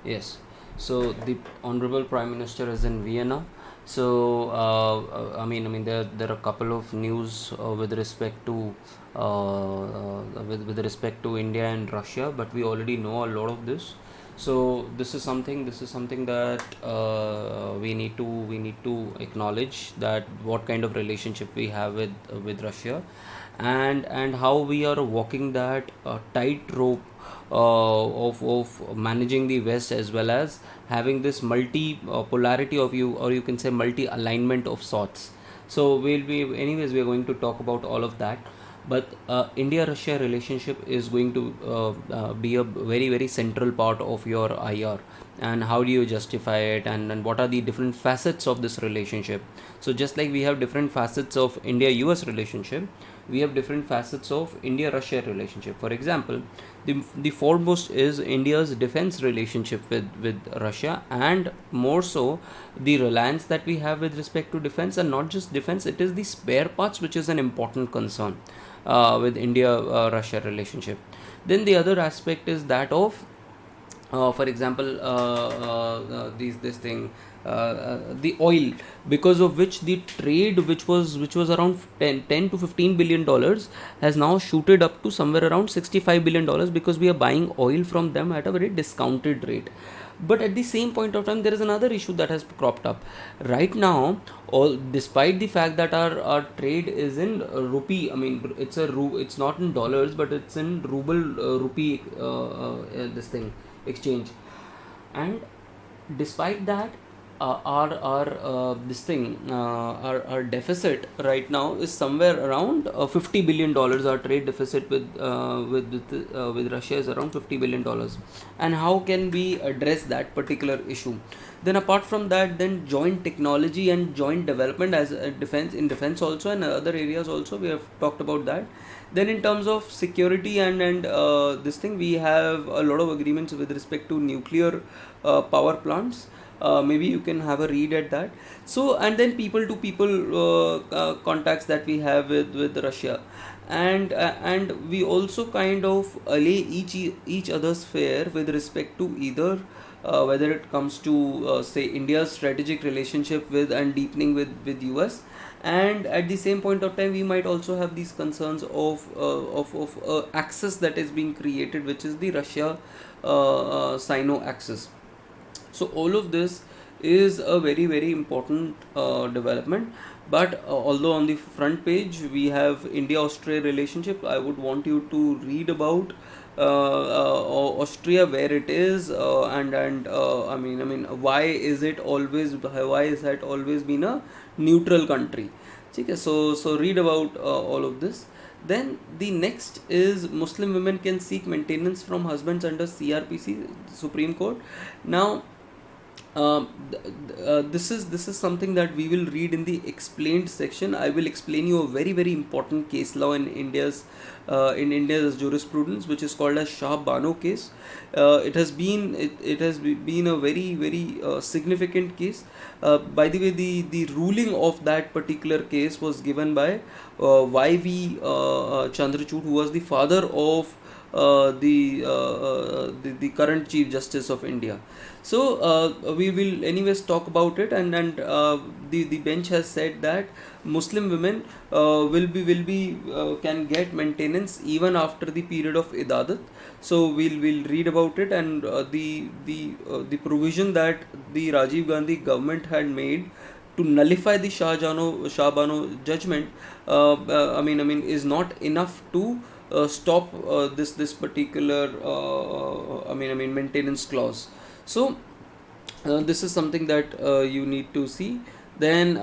Yes. So the honorable Prime Minister is in Vienna. So there are a couple of news with respect to with respect to India and Russia, but we already know a lot of this. So this is something that we need to acknowledge, that what kind of relationship we have with Russia, and how we are walking that tightrope of managing the West, as well as having this multi polarity of you, or you can say multi alignment of sorts. So we are going to talk about all of that. But India Russia relationship is going to be a very very central part of your IR. And how do you justify it, and what are the different facets of this relationship? So just like we have different facets of India US relationship, we have different facets of India Russia relationship. For example, the foremost is India's defense relationship with Russia, and more so the reliance that we have with respect to defense. And not just defense, it is the spare parts which is an important concern with India Russia relationship. Then the other aspect is that of for example, this thing, the oil, because of which the trade, which was around 10 to 15 billion dollars, has now shooted up to somewhere around 65 billion dollars, because we are buying oil from them at a very discounted rate. But at the same point of time, there is another issue that has cropped up right now. All despite the fact that our trade is in rupee, it's not in dollars, but it's in rupee, this thing, exchange. And despite that, our this thing our deficit right now is somewhere around $50 billion. Our trade deficit with Russia is around $50 billion. And how can we address that particular issue? Then apart from that, then joint technology and joint development, as defense also, and other areas also, we have talked about that. Then in terms of security and this thing, we have a lot of agreements with respect to nuclear power plants. Maybe you can have a read at that. So, and then people to people contacts that we have with Russia. And we also kind of allay each other's fare with respect to either whether it comes to say India's strategic relationship with and deepening with US. And at the same point of time, we might also have these concerns of access that is being created, which is the Russia Sino axis. So all of this is a very very important development. But although on the front page we have India Austria relationship, I would want you to read about Austria, where it is, and why is it always, why is that always been a neutral country. Okay, so read about all of this. Then the next is Muslim women can seek maintenance from husbands under CRPC, Supreme Court. Now this is something that we will read in the explained section. I will explain you a very very important case law in India's jurisprudence, which is called as Shah Bano case. It has been a very very significant case. By the way, the ruling of that particular case was given by YV Chandrachud, who was the father of the current Chief Justice of India. So we will anyways talk about it. And the bench has said that Muslim women will be can get maintenance even after the period of ibadat. So we'll read about it. And the provision that the Rajiv Gandhi government had made to nullify the Shah Bano judgment, is not enough to stop this particular maintenance clause. So this is something that you need to see. Then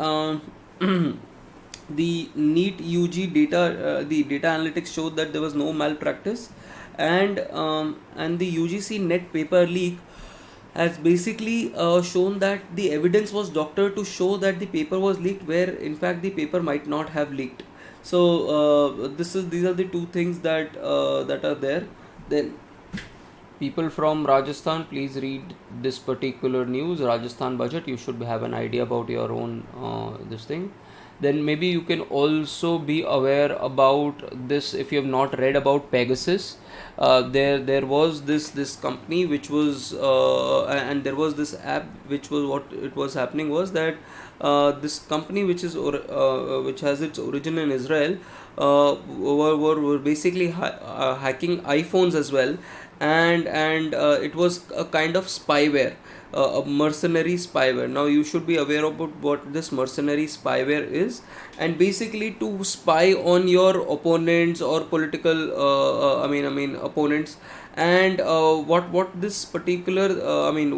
the NEET UG data, the data analytics showed that there was no malpractice. And the UGC net paper leak has basically shown that the evidence was doctored to show that the paper was leaked, where in fact the paper might not have leaked. So these are the two things that are there. Then people from Rajasthan, please read this particular news. Rajasthan budget, you should have an idea about your own this thing. Then maybe you can also be aware about this if you have not read about Pegasus. There was this company which was and there was this app which was, what it was happening was that this company which has its origin in Israel were basically hacking iPhones as well, and it was a kind of spyware, a mercenary spyware. Now you should be aware about what this mercenary spyware is, and basically to spy on your opponents or political I mean opponents. And what this particular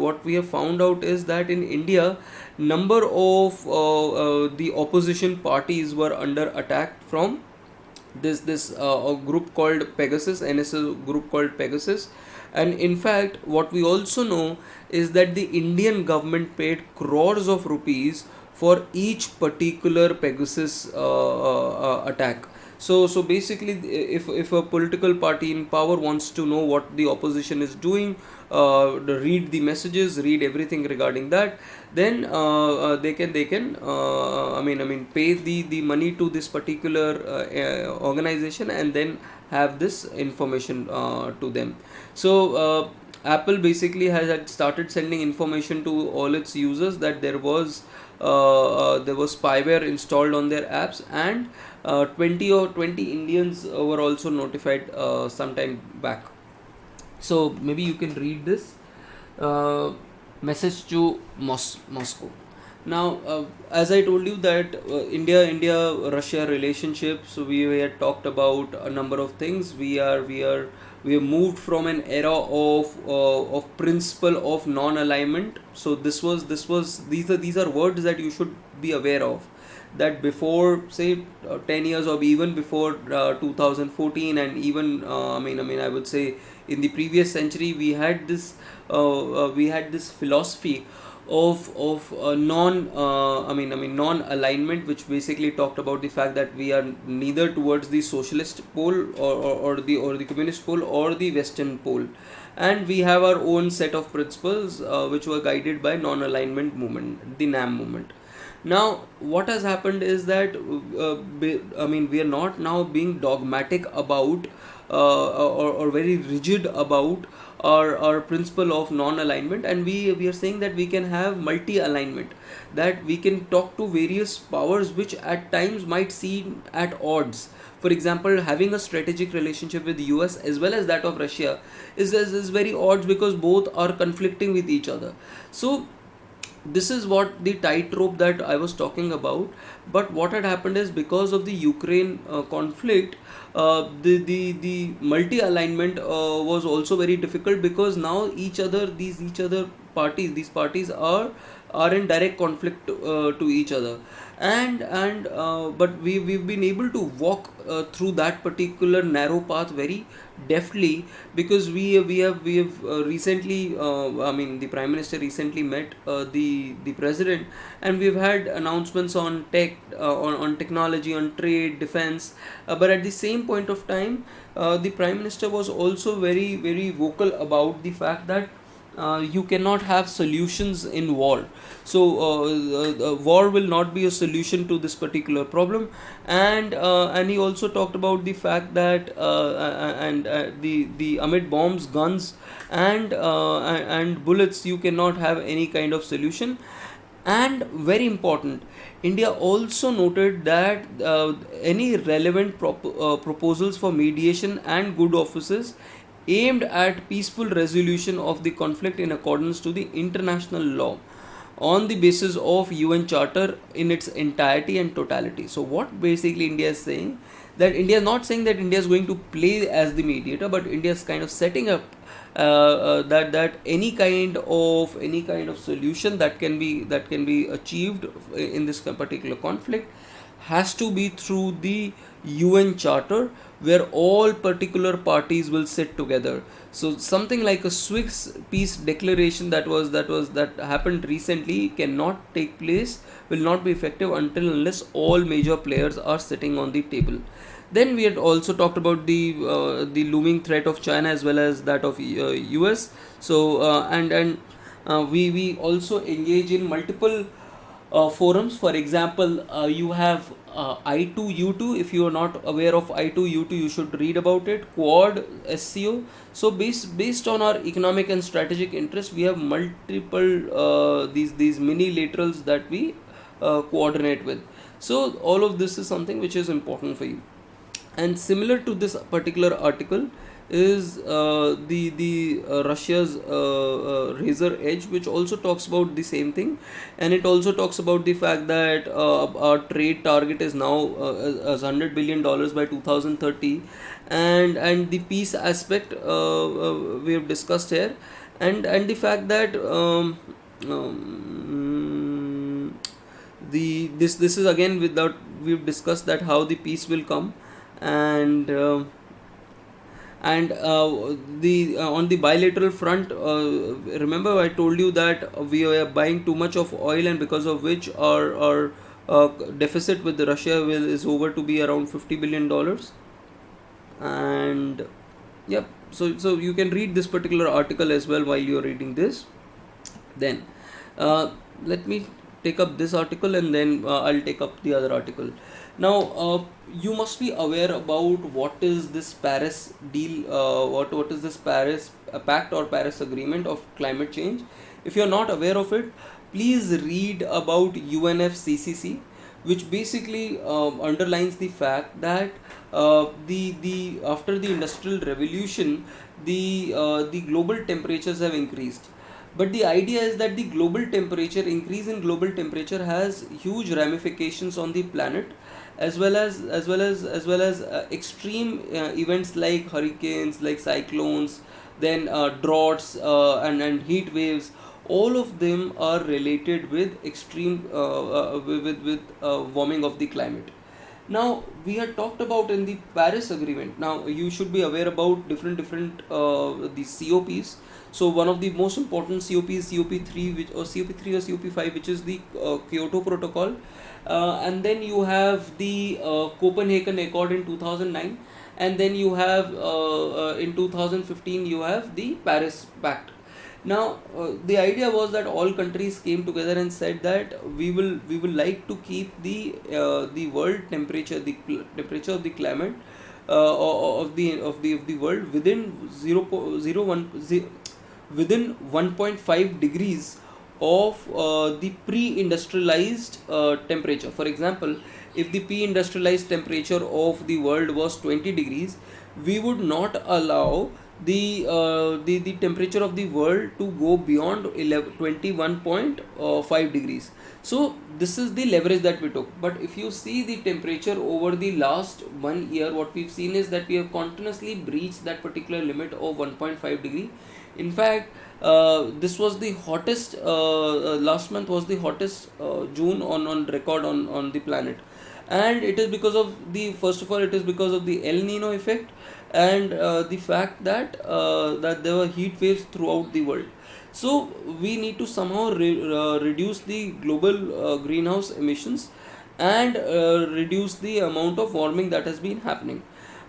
what we have found out is that in India, number of the opposition parties were under attack from this a group called Pegasus, NSO group called Pegasus. And in fact, what we also know is that the Indian government paid crores of rupees for each particular Pegasus attack. So basically, if a political party in power wants to know what the opposition is doing, read the messages, read everything regarding that, then they can pay the money to this particular organization, and then have this information to them. So Apple basically has had started sending information to all its users that there was spyware installed on their apps, and 20 Indians were also notified some time back. So maybe you can read this uh, message to Moscow. Now, as I told you that India Russia relationship. So we had talked about a number of things. We have moved from an era of principle of non-alignment. So these are words that you should be aware of, that before say 10 years, or even before 2014, and even I would say in the previous century, we had this philosophy of non alignment, which basically talked about the fact that we are neither towards the socialist pole, or the communist pole, or the western pole, and we have our own set of principles which were guided by non alignment movement, the NAM movement. Now, what has happened is that we are not now being dogmatic about or very rigid about our principle of non-alignment, and we are saying that we can have multi-alignment, that we can talk to various powers which at times might seem at odds. For example, having a strategic relationship with the US as well as that of Russia is very odds, because both are conflicting with each other. So this is what the tightrope that I was talking about. But what had happened is, because of the Ukraine conflict, the multi alignment was also very difficult, because now each other parties these parties are in direct conflict to each other. And but we've been able to walk through that particular narrow path very deftly, because we have recently the Prime Minister recently met the president, and we've had announcements on tech, on technology, on trade, defense. But at the same point of time, the Prime Minister was also very very vocal about the fact that you cannot have solutions in war. So war will not be a solution to this particular problem. And he also talked about the fact that the amid bombs, guns, and bullets, you cannot have any kind of solution. And very important, India also noted that any relevant proposals for mediation and good offices aimed at peaceful resolution of the conflict in accordance to the international law, on the basis of UN Charter in its entirety and totality. So what basically India is saying, that India is not saying that India is going to play as the mediator, but India is kind of setting up that any kind of solution that can be achieved in this particular conflict has to be through the UN Charter, where all particular parties will sit together. So something like a Swiss peace declaration that happened recently cannot take place, will not be effective until unless all major players are sitting on the table. Then we had also talked about the looming threat of China as well as that of US. So and we also engage in multiple forums. For example, you have I2U2. If you are not aware of I2U2, you should read about it. Quad SCO. So based on our economic and strategic interest, we have multiple these mini laterals that we coordinate with. So all of this is something which is important for you. And similar to this particular article is the Russia's razor edge, which also talks about the same thing, and it also talks about the fact that our trade target is now as $100 billion by 2030, and the peace aspect we have discussed here, and the fact that the this is again without, we've discussed that how the peace will come. And the on the bilateral front, remember I told you that we are buying too much of oil, and because of which our deficit with Russia is over to be around $50 billion. And yep, so you can read this particular article as well while you're reading this. Then let me take up this article, and then I'll take up the other article. Now you must be aware about what is this Paris deal, what is this Paris pact or Paris agreement of climate change. If you're not aware of it, please read about UNFCCC, which basically underlines the fact that the after the industrial revolution, the global temperatures have increased. But the idea is that the global temperature increase in global temperature has huge ramifications on the planet, as well as extreme events like hurricanes, like cyclones, then droughts, and heat waves. All of them are related with extreme warming of the climate. Now we had talked about in the Paris Agreement. Now you should be aware about different the COPs. So one of the most important COP is COP3, which or COP3 or COP5, which is the Kyoto Protocol, and then you have the Copenhagen Accord in 2009, and then you have in 2015 you have the Paris Pact. Now the idea was that all countries came together and said that we will like to keep the world temperature, the temperature of the climate of the world within 1.5 degrees of the pre-industrialized temperature. For example, if the pre-industrialized temperature of the world was 20 degrees, we would not allow the temperature of the world to go beyond 21.5 degrees. So this is the leverage that we took. But if you see the temperature over the last 1 year, what we've seen is that we have continuously breached that particular limit of 1.5 degree. In fact, this was the hottest, last month was the hottest June on record on the planet. And it is because of the, first of all, it is because of the El Nino effect, and the fact that there were heat waves throughout the world. So we need to somehow reduce the global greenhouse emissions, and reduce the amount of warming that has been happening.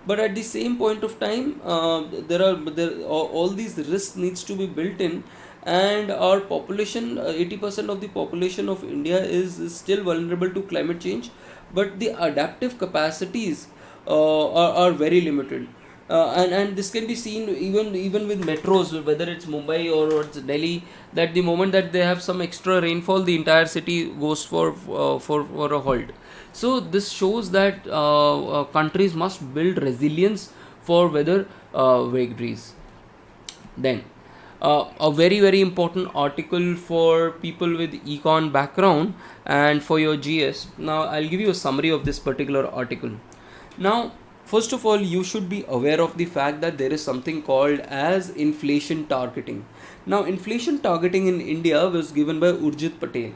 But at the same point of time, all these risks needs to be built in, and our population, 80% of the population of India is still vulnerable to climate change, but the adaptive capacities are very limited. And this can be seen even with metros, whether it's Mumbai or it's Delhi, that the moment that they have some extra rainfall, the entire city goes for a halt. So this shows that countries must build resilience for weather vagaries. Then a very important article for people with econ background and for your GS. Now I'll give you a summary of this particular article. Now first of all, you should be aware of the fact that there is something called as inflation targeting. Now inflation targeting in India was given by Urjit Patel.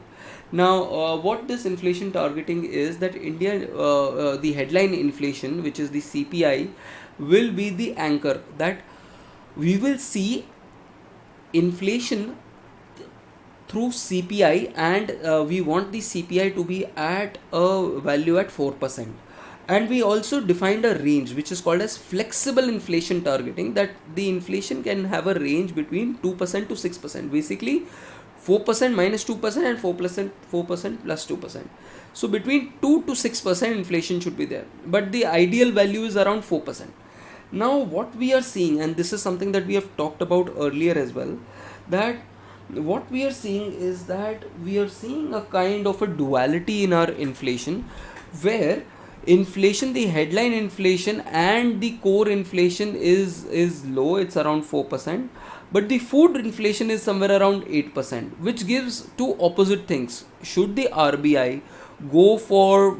Now what this inflation targeting is, that India, the headline inflation, which is the CPI, will be the anchor, that we will see inflation through CPI, and we want the CPI to be at a value at 4%. And we also defined a range which is called as flexible inflation targeting, that the inflation can have a range between 2% to 6%. Basically 4% minus 2% and 4% plus 2%. So between 2 to 6% inflation should be there, but the ideal value is around 4%. Now what we are seeing, and this is something that we have talked about earlier as well, that what we are seeing is that we are seeing a kind of a duality in our inflation, where inflation, the headline inflation and the core inflation is low, it's around 4%, but the food inflation is somewhere around 8%, which gives two opposite things. Should the RBI go for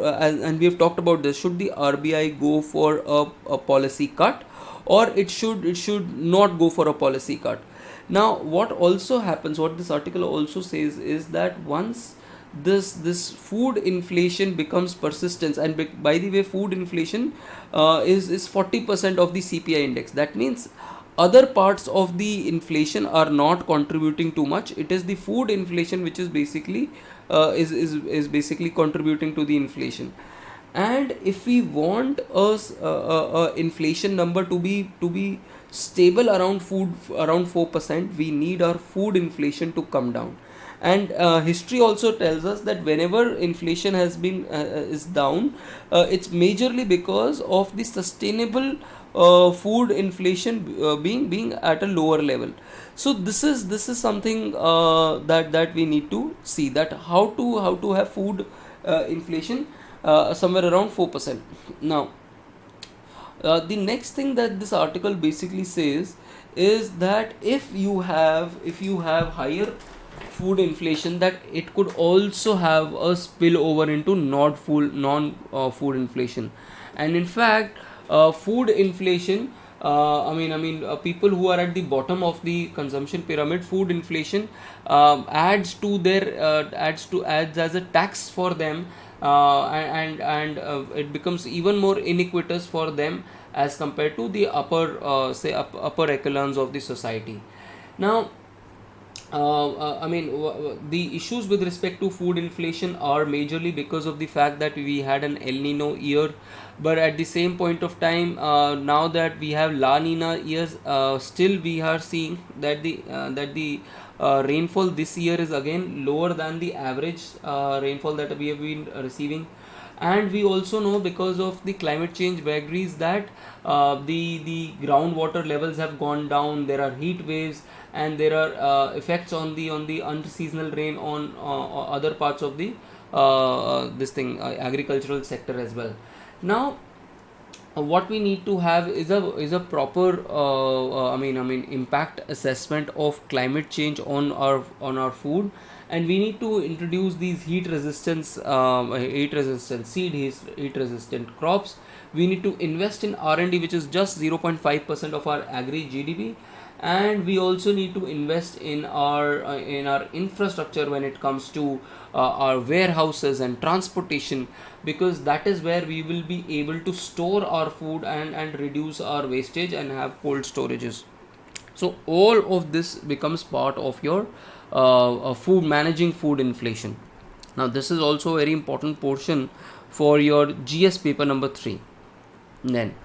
and we have talked about this, should the RBI go for a policy cut, or it should not go for a policy cut? Now what also happens, what this article also says, is that once this food inflation becomes persistent, and by the way, food inflation is 40% of the CPI index. That means other parts of the inflation are not contributing too much. It is the food inflation which is basically is basically contributing to the inflation. And if we want a inflation number to be stable around food, around 4%, we need our food inflation to come down. And history also tells us that whenever inflation has been is down, it's majorly because of the sustainable food inflation being at a lower level. So this is something that we need to see, that how to have food inflation somewhere around 4%. Now the next thing that this article basically says is that if you have higher food inflation, that it could also have a spill over into non food inflation. And in fact, food inflation, people who are at the bottom of the consumption pyramid, food inflation adds as a tax for them, and it becomes even more iniquitous for them as compared to the upper echelons of the society. Now the issues with respect to food inflation are majorly because of the fact that we had an El Nino year, but at the same point of time, now that we have La Nina years, still we are seeing that the rainfall this year is again lower than the average rainfall that we have been receiving. And we also know, because of the climate change vagaries, that the groundwater levels have gone down, there are heat waves, and there are effects on the unseasonal rain on other parts of the agricultural sector as well. Now what we need to have is a proper impact assessment of climate change on our food. And we need to introduce these heat resistant seed, heat resistant crops. We need to invest in R&D, which is just 0.5% of our agri GDP. And we also need to invest in our infrastructure when it comes to our warehouses and transportation, because that is where we will be able to store our food and reduce our wastage and have cold storages. So all of this becomes part of your food managing food inflation. Now this is also a very important portion for your GS paper number 3. Then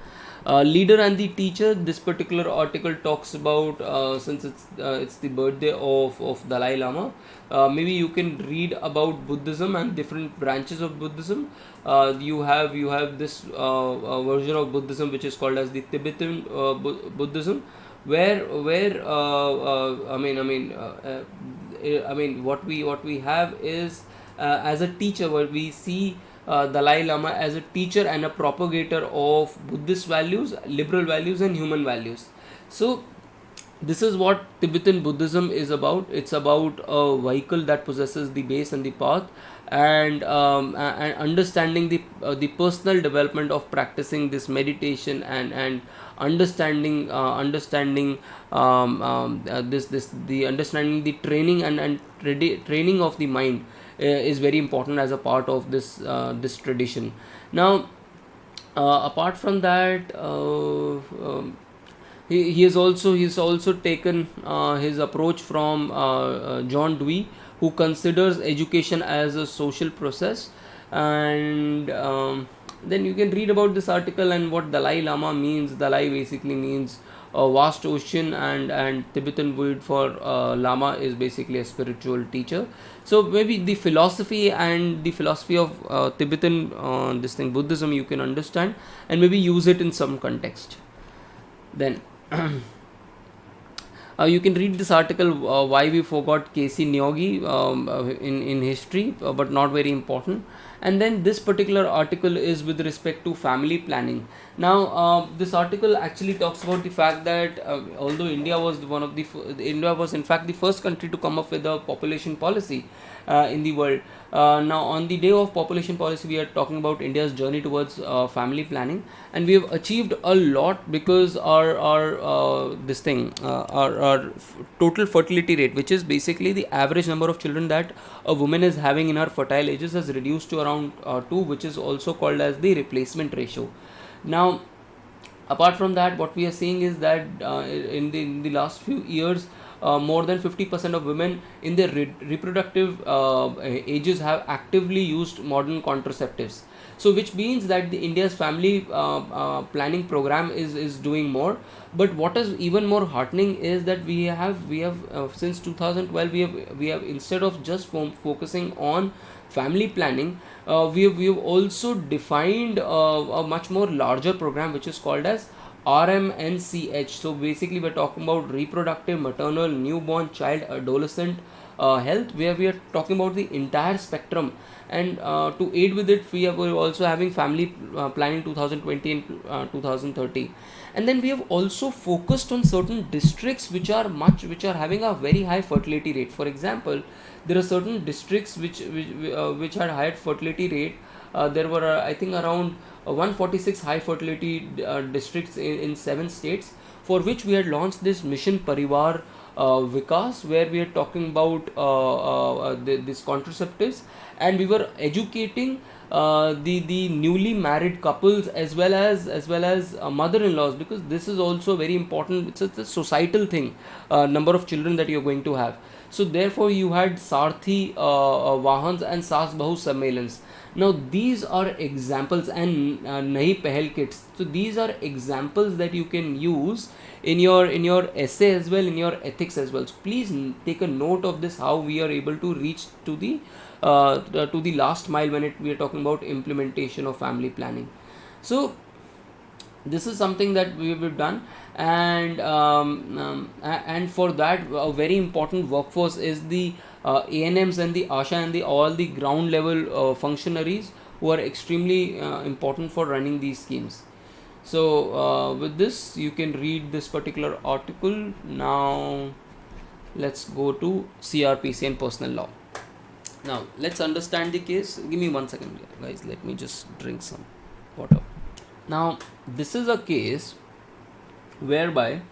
leader and the teacher, this particular article talks about, since it's the birthday of Dalai Lama, maybe you can read about Buddhism and different branches of Buddhism. You have this version of Buddhism which is called as the Tibetan Buddhism, where what we have is, as a teacher, where we see Dalai Lama as a teacher and a propagator of Buddhist values, liberal values, and human values. So this is what Tibetan Buddhism is about. It's about a vehicle that possesses the base and the path, and understanding the personal development of practicing this meditation, and understanding the understanding the training and training of the mind is very important as a part of this tradition. Now apart from that, he's also taken his approach from John Dewey, who considers education as a social process. And then you can read about this article and what Dalai Lama means. Dalai basically means vast ocean, and Tibetan word for Lama is basically a spiritual teacher. So maybe the philosophy and the philosophy of Tibetan this thing Buddhism you can understand, and maybe use it in some context. Then you can read this article, why we forgot Casey Nyogi, in history, but not very important. And then this particular article is with respect to family planning. Now this article actually talks about the fact that although India was India was in fact the first country to come up with a population policy in the world. Now on the day of population policy, we are talking about India's journey towards family planning, and we have achieved a lot, because our this thing our total fertility rate, which is basically the average number of children that a woman is having in her fertile ages, has reduced to around 2, which is also called as the replacement ratio. Now apart from that, what we are seeing is that in the last few years, more than 50% of women in their reproductive ages have actively used modern contraceptives. So which means that the India's family planning program is doing more. But what is even more heartening is that we have since 2012, we have instead of just focusing on family planning, we have also defined a much more larger program, which is called as RMNCH. So basically we're talking about reproductive, maternal, newborn, child, adolescent health, where we are talking about the entire spectrum. And to aid with it, we're also having family planning 2020 and 2030. And then we have also focused on certain districts which are having a very high fertility rate. For example, there are certain districts which had higher fertility rate. There were I think around 146 high fertility districts in 7 states, for which we had launched this mission Parivar Vikas, where we are talking about these contraceptives, and we were educating the newly married couples, as well as mother-in-laws, because this is also very important. It's a societal thing, number of children that you're going to have. So therefore you had Sarthi Vahans and Sas Bahu Sammelans. Now these are examples, and Nahi Pehel kits. So these are examples that you can use in your essay as well, in your ethics as well. So please take a note of this, how we are able to reach to the last mile when we are talking about implementation of family planning. So this is something that we've done. And for that, a very important workforce is the ANMs and the ASHA and all the ground level functionaries, who are extremely important for running these schemes. So with this, you can read this particular article. Now let's go to CRPC and personal law. Now let's understand the case. Give me 1 second, guys. Let me just drink some water. Now this is a case whereby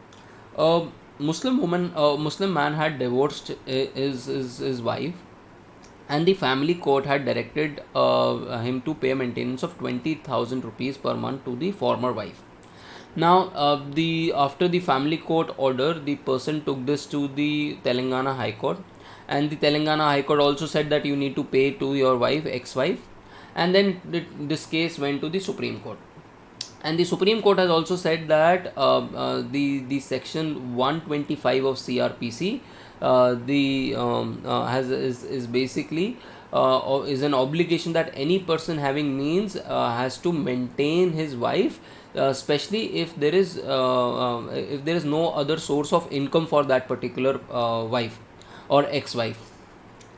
a Muslim man had divorced his wife, and the family court had directed him to pay a maintenance of 20,000 rupees per month to the former wife. Now after the family court order, the person took this to the Telangana High Court, and the Telangana High Court also said that you need to pay to your wife, ex-wife. And then this case went to the Supreme Court, and the Supreme Court has also said that the section 125 of CRPC is basically is an obligation that any person having means has to maintain his wife, especially if there is no other source of income for that particular wife or ex-wife.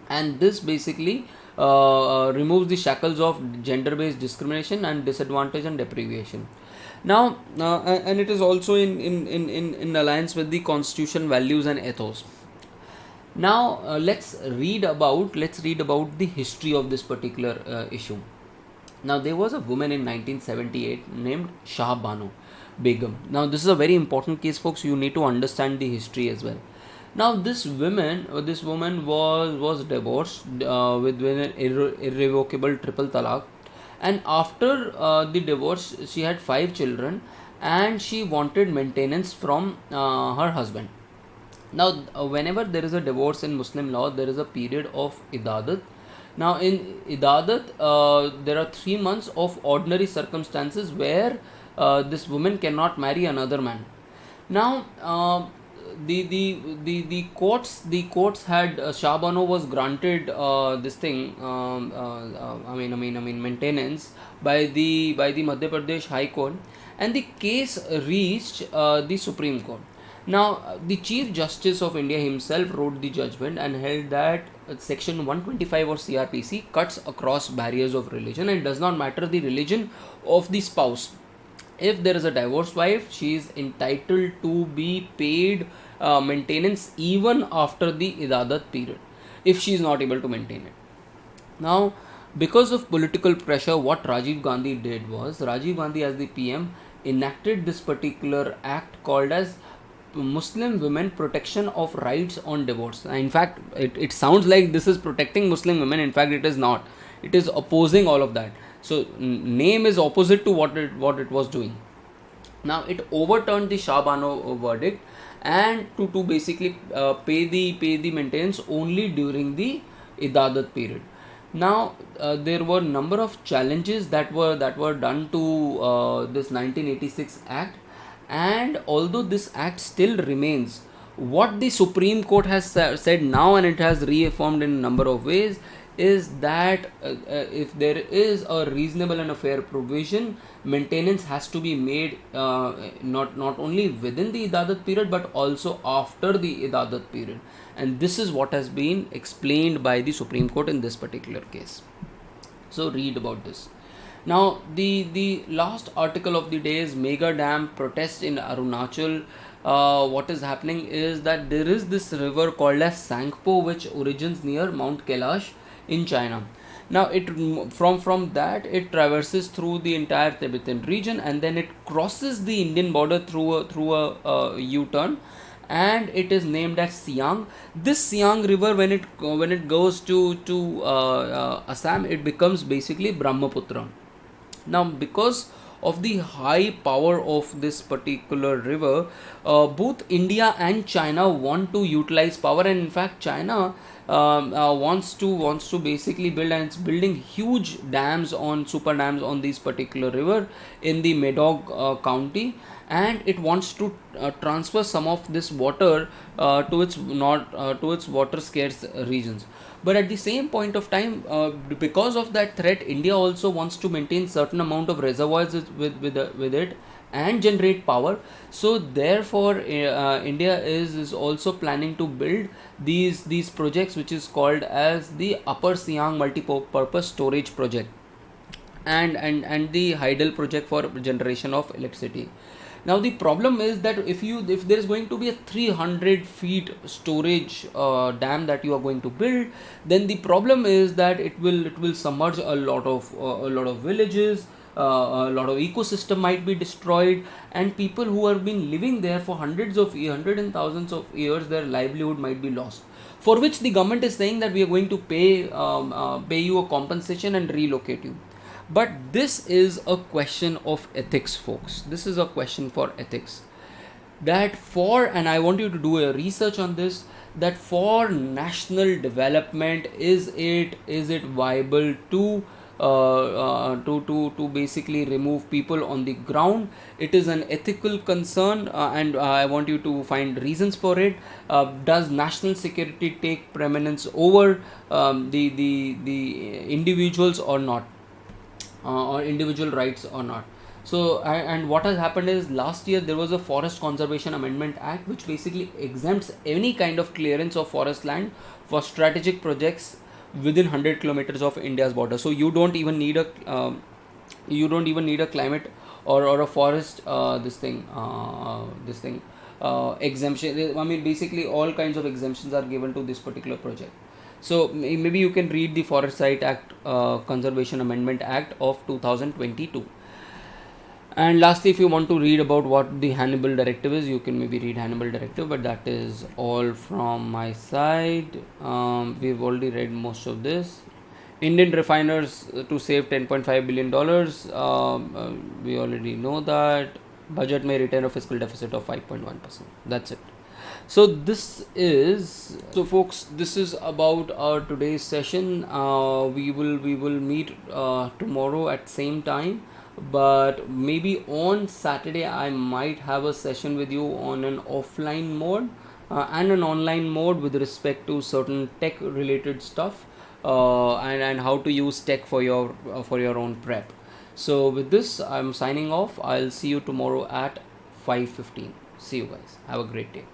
And this basically removes the shackles of gender-based discrimination and disadvantage and deprivation. Now and it is also in alliance with the constitution values and ethos. Now let's read about the history of this particular issue. Now there was a woman in 1978 named Shah Banu Begum. Now this is a very important case, folks. You need to understand the history as well. Now this woman was divorced with an irrevocable triple talaq, and after the divorce she had 5 children, and she wanted maintenance from her husband. Now whenever there is a divorce in Muslim law, there is a period of idadat. Now in idadat, there are 3 months of ordinary circumstances where this woman cannot marry another man. Now, the courts had Shah Bano was granted this thing. I mean maintenance by the Madhya Pradesh High Court, and the case reached the Supreme Court. Now, the Chief Justice of India himself wrote the judgment and held that Section 125 or CRPC cuts across barriers of religion and does not matter the religion of the spouse. If there is a divorced wife, she is entitled to be paid maintenance even after the idadat period if she is not able to maintain it. Now, because of political pressure, what Rajiv Gandhi did was, Rajiv Gandhi, as the PM, enacted this particular act called as Muslim Women Protection of Rights on Divorce. In fact, it sounds like this is protecting Muslim women. In fact, it is not. It is opposing all of that. So, name is opposite to what it was doing. Now, it overturned the Shah Bano verdict, and to basically pay the maintenance only during the idadat period. Now, there were number of challenges that were done to this 1986 act, and although this act still remains, what the Supreme Court has said now, and it has reaffirmed in a number of ways, is that if there is a reasonable and a fair provision, maintenance has to be made, not only within the idadat period but also after the idadat period, and this is what has been explained by the Supreme Court in this particular case. So read about this. Now, the last article of the day is mega dam protest in Arunachal. What is happening is that there is this river called as Sangpo, which origins near Mount Kailash in China. Now, it from that it traverses through the entire Tibetan region, and then it crosses the Indian border through a U-turn, and it is named as Siang. This Siang river, when it goes to Assam, it becomes basically Brahmaputra. Now, because of the high power of this particular river, both India and China want to utilize power, and in fact, China wants to basically build, and it's building huge dams on super dams on this particular river in the Medog County, and it wants to transfer some of this water to its not to its water scarce regions. But at the same point of time, because of that threat, India also wants to maintain certain amount of reservoirs with it and generate power. So therefore, India is also planning to build these projects, which is called as the Upper Siang Multi-Purpose Storage Project, and the Hydel project for generation of electricity. Now, the problem is that if there is going to be a 300 feet storage dam that you are going to build, then the problem is that it will submerge a lot of villages. A lot of ecosystem might be destroyed, and people who have been living there for hundred and thousands of years, their livelihood might be lost, for which the government is saying that we are going to pay you a compensation and relocate you. But this is a question of ethics, folks. This is a question for ethics. And I want you to do a research on this, that for national development, is it viable to basically remove people on the ground? It is an ethical concern, and I want you to find reasons for it. Does national security take preeminence over the individuals or not, or individual rights or not? So, and what has happened is, last year there was a Forest Conservation Amendment Act, which basically exempts any kind of clearance of forest land for strategic projects within 100 kilometers of India's border. So you don't even need a climate or a forest exemption. I mean, basically all kinds of exemptions are given to this particular project. So maybe you can read the Forest Site Act, Conservation Amendment Act of 2022. And lastly, if you want to read about what the Hannibal Directive is, you can maybe read Hannibal Directive. But that is all from my side. We've already read most of this. Indian refiners to save $10.5 billion. We already know that. Budget may retain a fiscal deficit of 5.1%. That's it. So folks, this is about our today's session. We will meet tomorrow at same time. but maybe on Saturday I might have a session with you on an offline mode and an online mode with respect to certain tech related stuff, and how to use tech for your own prep. So with this, I'm signing off. I'll see you tomorrow at 5:15. See you guys. Have a great day.